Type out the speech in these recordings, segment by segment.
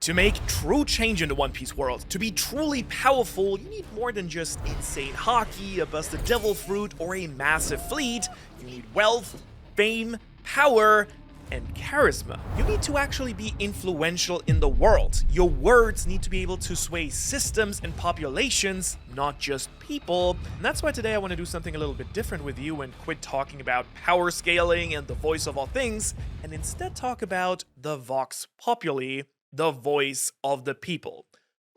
To make true change in the One Piece world, to be truly powerful, you need more than just insane haki, a busted devil fruit, or a massive fleet. You need wealth, fame, power, and charisma. You need to actually be influential in the world. Your words need to be able to sway systems and populations, not just people. And that's why today I want to do something a little bit different with you and quit talking about power scaling and the voice of all things, and instead talk about the Vox Populi, the voice of the people.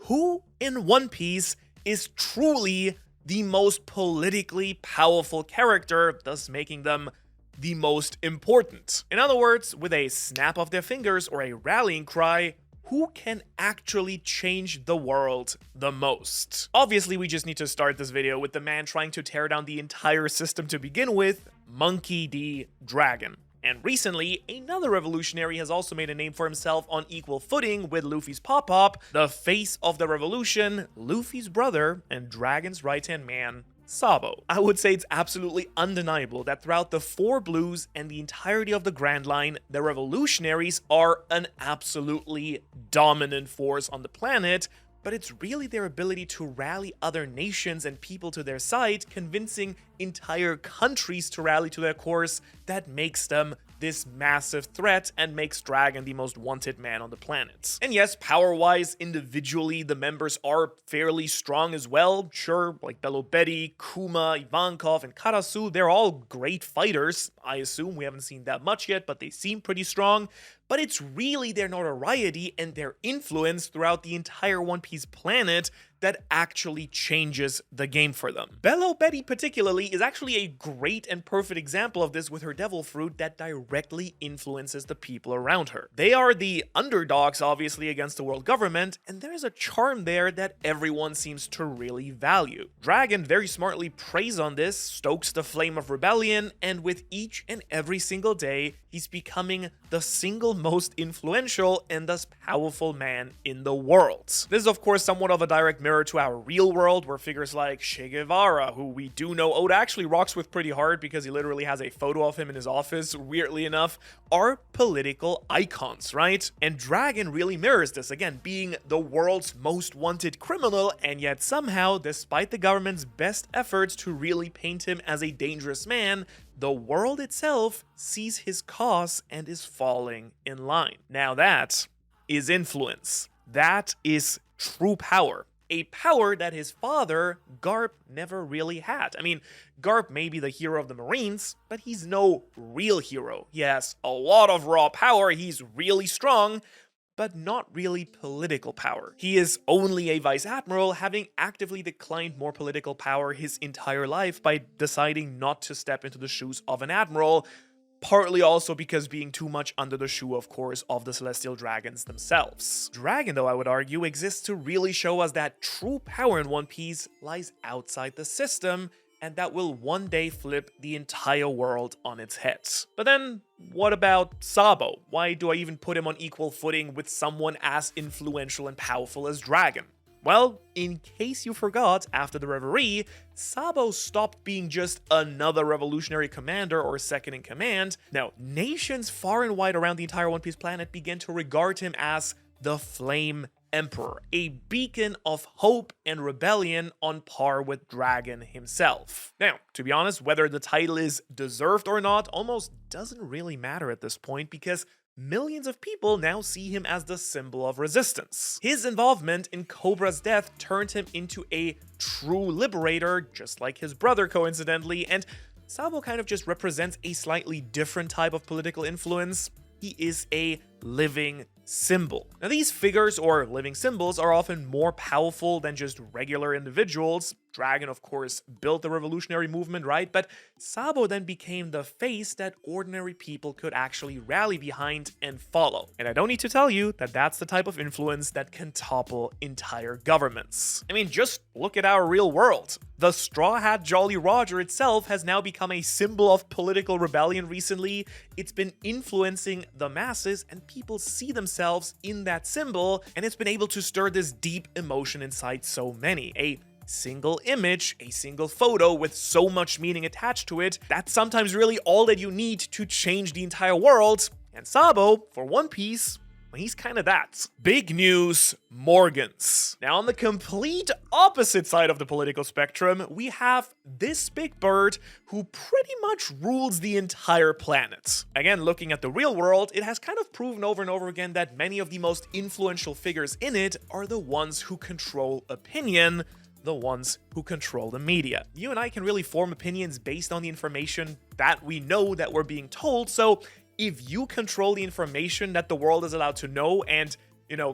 Who in One Piece is truly the most politically powerful character, thus making them the most important? In other words, with a snap of their fingers or a rallying cry, who can actually change the world the most? Obviously, we just need to start this video with the man trying to tear down the entire system to begin with, Monkey D. Dragon. And recently, another revolutionary has also made a name for himself on equal footing with Luffy's Pop-Pop, the face of the revolution, Luffy's brother, and Dragon's right-hand man, Sabo. I would say it's absolutely undeniable that throughout the Four Blues and the entirety of the Grand Line, the revolutionaries are an absolutely dominant force on the planet, but it's really their ability to rally other nations and people to their side, convincing entire countries to rally to their cause, that makes them this massive threat and makes Dragon the most wanted man on the planet. And yes, power-wise, individually, the members are fairly strong as well. Sure, like Bello Betty, Kuma, Ivankov, and Karasu, they're all great fighters. I assume we haven't seen that much yet, but they seem pretty strong. But it's really their notoriety and their influence throughout the entire One Piece planet that actually changes the game for them. Bello Betty particularly is actually a great and perfect example of this with her devil fruit that directly influences the people around her. They are the underdogs, obviously, against the world government, and there's a charm there that everyone seems to really value. Dragon very smartly preys on this, stokes the flame of rebellion, and with each and every single day, he's becoming the single most influential and thus powerful man in the world. This is of course somewhat of a direct mirror to our real world, where figures like Che Guevara, who we do know Oda actually rocks with pretty hard because he literally has a photo of him in his office, weirdly enough, are political icons, right? And Dragon really mirrors this, again, being the world's most wanted criminal, and yet somehow, despite the government's best efforts to really paint him as a dangerous man, the world itself sees his cause and is falling in line. Now that is influence. That is true power. A power that his father, Garp, never really had. I mean, Garp may be the hero of the Marines, but he's no real hero. He has a lot of raw power, he's really strong, but not really political power. He is only a vice admiral, having actively declined more political power his entire life by deciding not to step into the shoes of an admiral, partly also because being too much under the shoe, of course, of the Celestial Dragons themselves. Dragon, though, I would argue, exists to really show us that true power in One Piece lies outside the system, and that will one day flip the entire world on its head. But then, what about Sabo? Why do I even put him on equal footing with someone as influential and powerful as Dragon? Well, in case you forgot, after the Reverie, Sabo stopped being just another revolutionary commander or second in command. No, nations far and wide around the entire One Piece planet began to regard him as the Flame Emperor, a beacon of hope and rebellion on par with Dragon himself. Now, to be honest, whether the title is deserved or not almost doesn't really matter at this point, because millions of people now see him as the symbol of resistance. His involvement in Cobra's death turned him into a true liberator, just like his brother coincidentally, and Sabo kind of just represents a slightly different type of political influence. He is a living symbol. Now, these figures, or living symbols, are often more powerful than just regular individuals. Dragon, of course, built the revolutionary movement, right? But Sabo then became the face that ordinary people could actually rally behind and follow. And I don't need to tell you that that's the type of influence that can topple entire governments. I mean, just look at our real world. The Straw Hat Jolly Roger itself has now become a symbol of political rebellion recently. It's been influencing the masses, and people see themselves in that symbol, and it's been able to stir this deep emotion inside so many. A single image, a single photo with so much meaning attached to it, that's sometimes really all that you need to change the entire world. And Sabo, for One Piece, He's kind of that. Big news, Morgans. Now, on the complete opposite side of the political spectrum, we have this big bird who pretty much rules the entire planet. Again, looking at the real world, it has kind of proven over and over again that many of the most influential figures in it are the ones who control opinion, the ones who control the media. You and I can really form opinions based on the information that we know that we're being told, so if you control the information that the world is allowed to know and,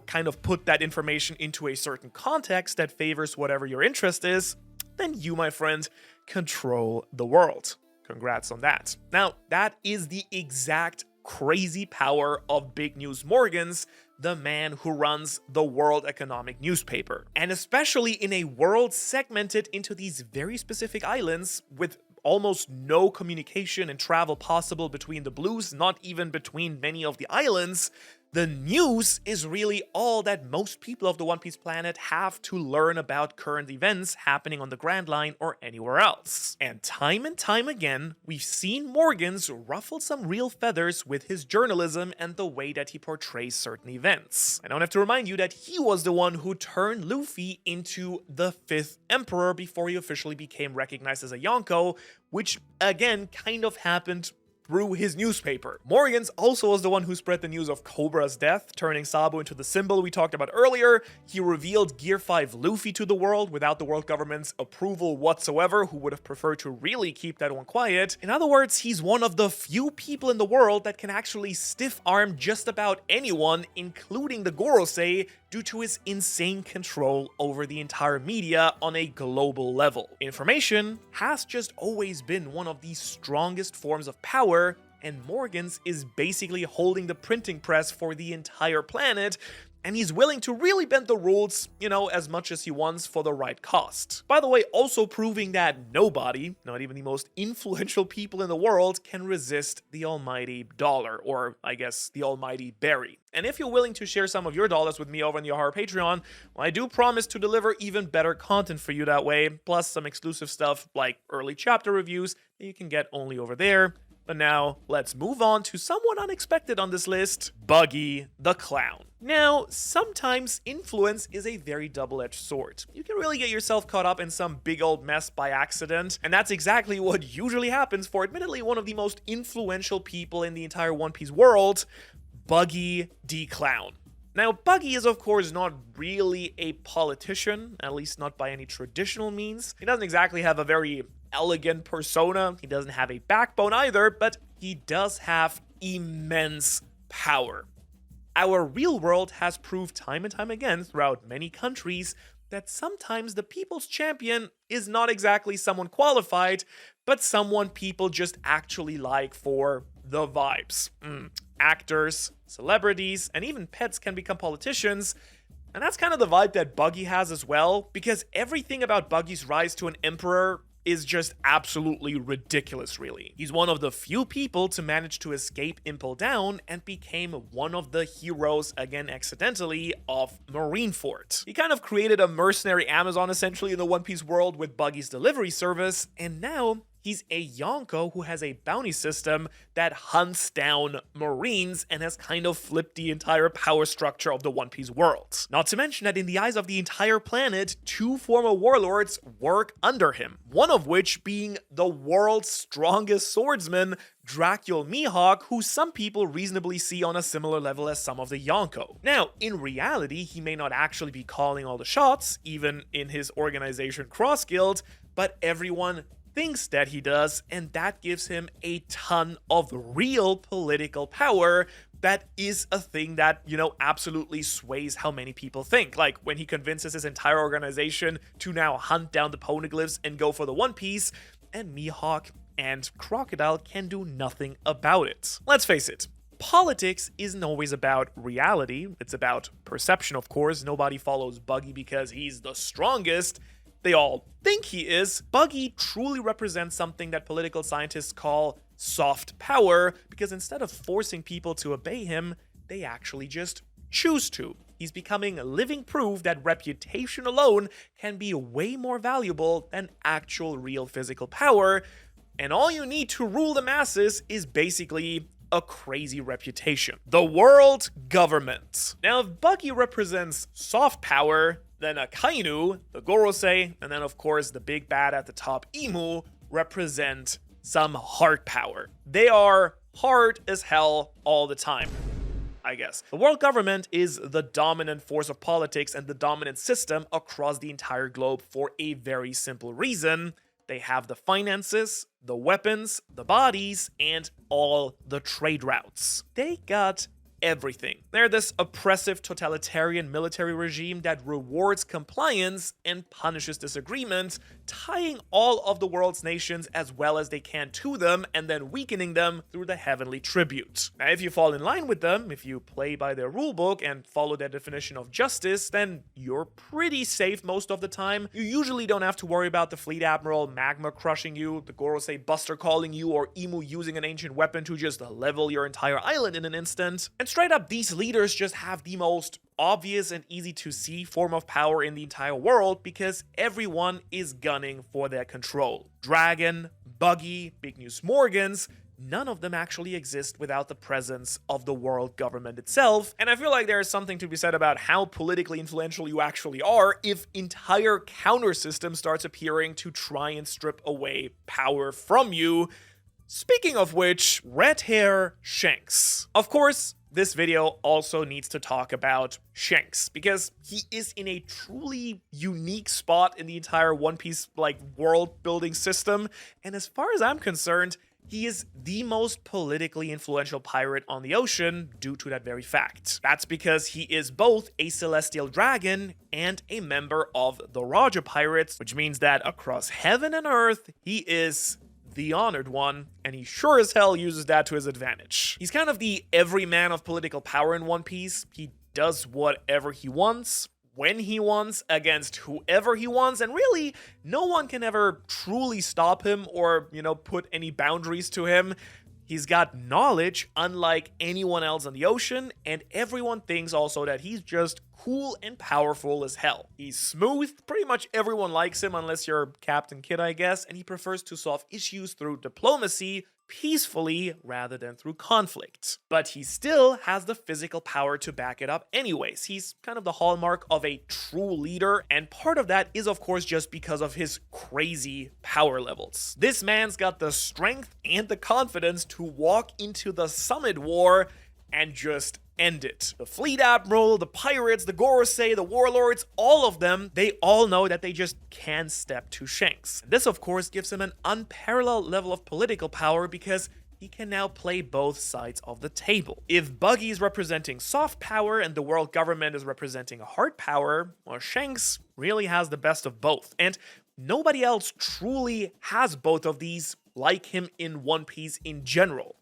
kind of put that information into a certain context that favors whatever your interest is, then you, my friend, control the world. Congrats on that. Now, that is the exact crazy power of Big News Morgans, the man who runs the World Economic Newspaper. And especially in a world segmented into these very specific islands with almost no communication and travel possible between the blues, not even between many of the islands, the news is really all that most people of the One Piece planet have to learn about current events happening on the Grand Line or anywhere else. And time again, we've seen Morgans ruffle some real feathers with his journalism and the way that he portrays certain events. I don't have to remind you that he was the one who turned Luffy into the 5th Emperor before he officially became recognized as a Yonko, which again kind of happened through his newspaper. Morgans also was the one who spread the news of Cobra's death, turning Sabo into the symbol we talked about earlier. He revealed Gear 5 Luffy to the world without the world government's approval whatsoever, who would have preferred to really keep that one quiet. In other words, he's one of the few people in the world that can actually stiff-arm just about anyone, including the Gorosei, due to his insane control over the entire media on a global level. Information has just always been one of the strongest forms of power, and Morgans is basically holding the printing press for the entire planet, and he's willing to really bend the rules, as much as he wants for the right cost. By the way, also proving that nobody, not even the most influential people in the world, can resist the almighty dollar, or I guess the almighty berry. And if you're willing to share some of your dollars with me over on the Ohara Patreon, well, I do promise to deliver even better content for you that way, plus some exclusive stuff like early chapter reviews that you can get only over there. But now, let's move on to someone unexpected on this list, Buggy the Clown. Now, sometimes influence is a very double-edged sword. You can really get yourself caught up in some big old mess by accident, and that's exactly what usually happens for admittedly one of the most influential people in the entire One Piece world, Buggy the Clown. Now, Buggy is of course not really a politician, at least not by any traditional means. He doesn't exactly have a very elegant persona, he doesn't have a backbone either, but he does have immense power. Our real world has proved time and time again throughout many countries that sometimes the people's champion is not exactly someone qualified, but someone people just actually like for the vibes. Actors, celebrities, and even pets can become politicians, and that's kind of the vibe that Buggy has as well, because everything about Buggy's rise to an emperor is just absolutely ridiculous, really. He's one of the few people to manage to escape Impel Down and became one of the heroes, again accidentally, of Marineford. He kind of created a mercenary Amazon essentially in the One Piece world with Buggy's delivery service, and now he's a Yonko who has a bounty system that hunts down Marines and has kind of flipped the entire power structure of the One Piece world. Not to mention that in the eyes of the entire planet, 2 former warlords work under him, one of which being the world's strongest swordsman, Dracula Mihawk, who some people reasonably see on a similar level as some of the Yonko. Now, in reality, he may not actually be calling all the shots, even in his organization Cross Guild, but everyone thinks that he does, and that gives him a ton of real political power. That is a thing that, absolutely sways how many people think. Like, when he convinces his entire organization to now hunt down the poneglyphs and go for the One Piece, and Mihawk and Crocodile can do nothing about it. Let's face it, politics isn't always about reality. It's about perception, of course. Nobody follows Buggy because he's the strongest. They all think he is. Buggy truly represents something that political scientists call soft power, because instead of forcing people to obey him, they actually just choose to. He's becoming living proof that reputation alone can be way more valuable than actual real physical power, and all you need to rule the masses is basically a crazy reputation. The world government. Now, if Buggy represents soft power, then Akainu, the Gorosei, and then of course the big bad at the top, Imu, represent some hard power. They are hard as hell all the time, I guess. The world government is the dominant force of politics and the dominant system across the entire globe for a very simple reason. They have the finances, the weapons, the bodies, and all the trade routes. They got everything. They're this oppressive totalitarian military regime that rewards compliance and punishes disagreement, tying all of the world's nations as well as they can to them and then weakening them through the heavenly tribute. Now, if you fall in line with them, if you play by their rulebook and follow their definition of justice, then you're pretty safe most of the time. You usually don't have to worry about the fleet admiral magma crushing you, the Gorosei buster calling you, or Imu using an ancient weapon to just level your entire island in an instant. And straight up, these leaders just have the most obvious and easy to see form of power in the entire world because everyone is gunning for their control. Dragon, Buggy, Big News Morgans, none of them actually exist without the presence of the world government itself. And I feel like there is something to be said about how politically influential you actually are if entire counter system starts appearing to try and strip away power from you. Speaking of which, Red Hair Shanks. Of course, this video also needs to talk about Shanks because he is in a truly unique spot in the entire One Piece world building system. And as far as I'm concerned, he is the most politically influential pirate on the ocean due to that very fact. That's because he is both a celestial dragon and a member of the Raja Pirates, which means that across heaven and earth, he is the honored one, and he sure as hell uses that to his advantage. He's kind of the everyman of political power in One Piece. He does whatever he wants, when he wants, against whoever he wants, and really, no one can ever truly stop him or, put any boundaries to him. He's got knowledge unlike anyone else on the ocean, and everyone thinks also that he's just cool and powerful as hell. He's smooth, pretty much everyone likes him unless you're Captain Kidd, I guess, and he prefers to solve issues through diplomacy, peacefully rather than through conflict. But he still has the physical power to back it up anyways. He's kind of the hallmark of a true leader, and part of that is of course just because of his crazy power levels. This man's got the strength and the confidence to walk into the Summit War and just end it. The fleet admiral, the pirates, the Gorosei, the warlords, all of them, they all know that they just can't step to Shanks. This, of course, gives him an unparalleled level of political power because he can now play both sides of the table. If Buggy is representing soft power and the world government is representing hard power, well, Shanks really has the best of both. And nobody else truly has both of these like him in One Piece in general.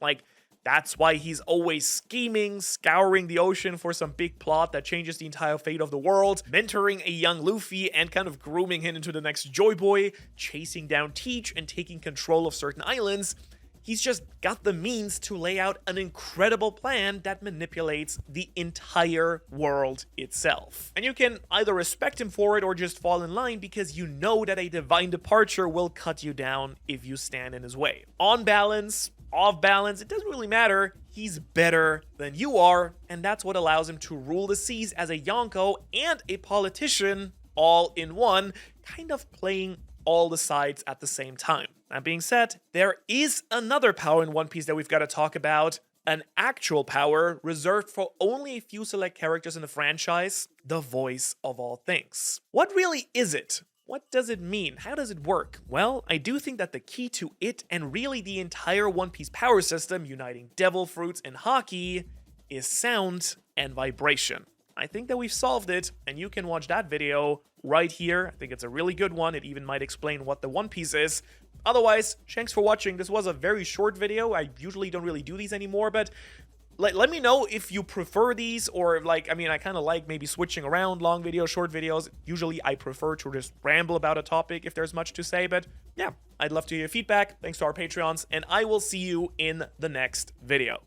That's why he's always scheming, scouring the ocean for some big plot that changes the entire fate of the world, mentoring a young Luffy and kind of grooming him into the next Joy Boy, chasing down Teach and taking control of certain islands. He's just got the means to lay out an incredible plan that manipulates the entire world itself. And you can either respect him for it or just fall in line because you know that a divine departure will cut you down if you stand in his way. On balance, off balance, it doesn't really matter. He's better than you are, and that's what allows him to rule the seas as a Yonko and a politician all in one, kind of playing all the sides at the same time. That being said, there is another power in One Piece that we've got to talk about, an actual power reserved for only a few select characters in the franchise, the voice of all things. What really is it? What does it mean? How does it work? Well, I do think that the key to it and really the entire One Piece power system uniting devil fruits and haki is sound and vibration. I think that we've solved it, and you can watch that video right here. I think it's a really good one. It even might explain what the One Piece is. Otherwise, thanks for watching. This was a very short video. I usually don't really do these anymore, but let me know if you prefer these, or I kind of like maybe switching around long videos, short videos. Usually I prefer to just ramble about a topic if there's much to say, but yeah, I'd love to hear your feedback. Thanks to our Patreons, and I will see you in the next video.